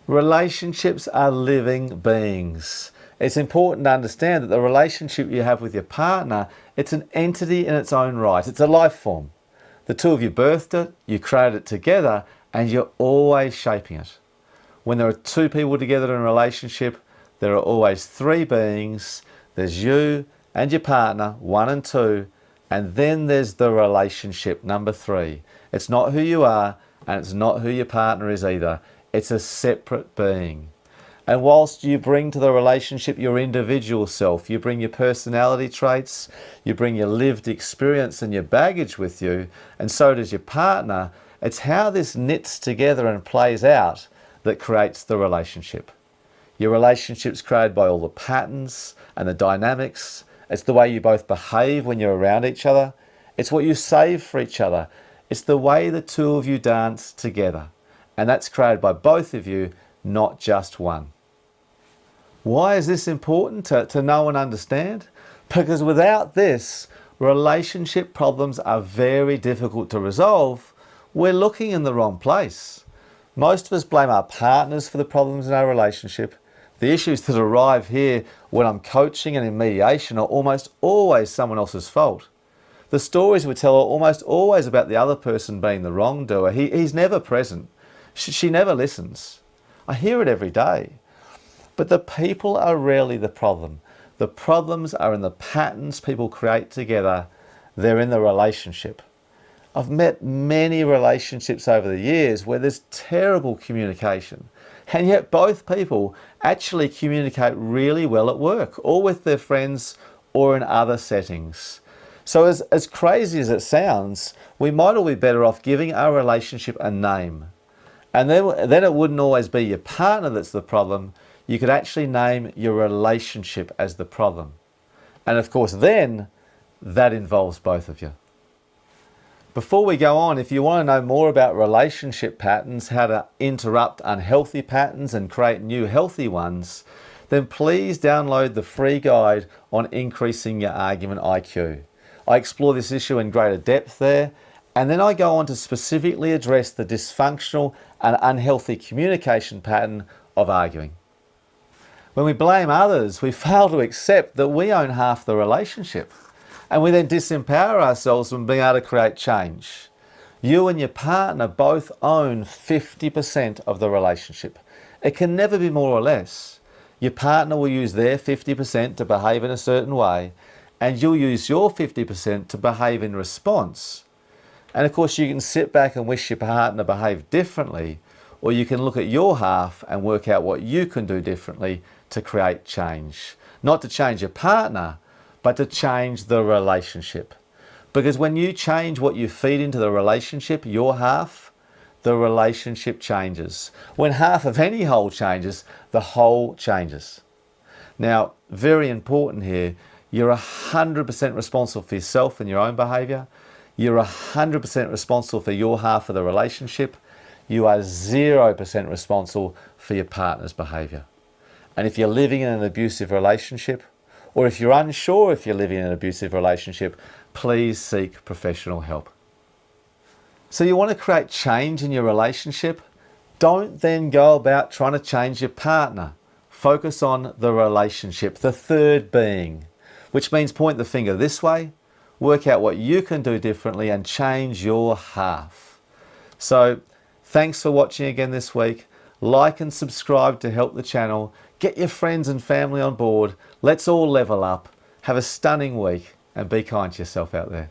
Relationships are living beings. It's important to understand that the relationship you have with your partner, it's an entity in its own right. It's a life form. The two of you birthed it, you created it together, and you're always shaping it. When there are two people together in a relationship, there are always three beings. There's you and your partner, 1 and 2, and then there's the relationship, number 3. It's not who you are, and it's not who your partner is either. It's a separate being. And whilst you bring to the relationship your individual self, you bring your personality traits, you bring your lived experience and your baggage with you, and so does your partner, it's how this knits together and plays out that creates the relationship. Your relationship's created by all the patterns and the dynamics. It's the way you both behave when you're around each other. It's what you save for each other. It's the way the two of you dance together. And that's created by both of you, not just one. Why is this important to know and understand? Because without this, relationship problems are very difficult to resolve. We're looking in the wrong place. Most of us blame our partners for the problems in our relationship. The issues that arrive here when I'm coaching and in mediation are almost always someone else's fault. The stories we tell are almost always about the other person being the wrongdoer. He's never present. She never listens. I hear it every day. But the people are rarely the problem. The problems are in the patterns people create together. They're in the relationship. I've met many relationships over the years where there's terrible communication, and yet both people actually communicate really well at work or with their friends or in other settings. So as crazy as it sounds, we might all be better off giving our relationship a name. And then it wouldn't always be your partner that's the problem. You could actually name your relationship as the problem. And of course then, that involves both of you. Before we go on, if you want to know more about relationship patterns, how to interrupt unhealthy patterns and create new healthy ones, then please download the free guide on increasing your argument IQ. I explore this issue in greater depth there, and then I go on to specifically address the dysfunctional and unhealthy communication pattern of arguing. When we blame others, we fail to accept that we own half the relationship. And we then disempower ourselves from being able to create change. You and your partner both own 50% of the relationship. It can never be more or less. Your partner will use their 50% to behave in a certain way, and you'll use your 50% to behave in response. And of course you can sit back and wish your partner behaved differently, or you can look at your half and work out what you can do differently to create change. Not to change your partner, but to change the relationship. Because when you change what you feed into the relationship, your half, the relationship changes. When half of any whole changes, the whole changes. Now, very important here, you're 100% responsible for yourself and your own behaviour. You're 100% responsible for your half of the relationship. You are 0% responsible for your partner's behaviour. And if you're living in an abusive relationship, or if you're unsure if you're living in an abusive relationship, please seek professional help. So you want to create change in your relationship? Don't then go about trying to change your partner. Focus on the relationship, the third being, which means point the finger this way, work out what you can do differently and change your half. So thanks for watching again this week. Like and subscribe to help the channel. Get your friends and family on board. Let's all level up. Have a stunning week and be kind to yourself out there.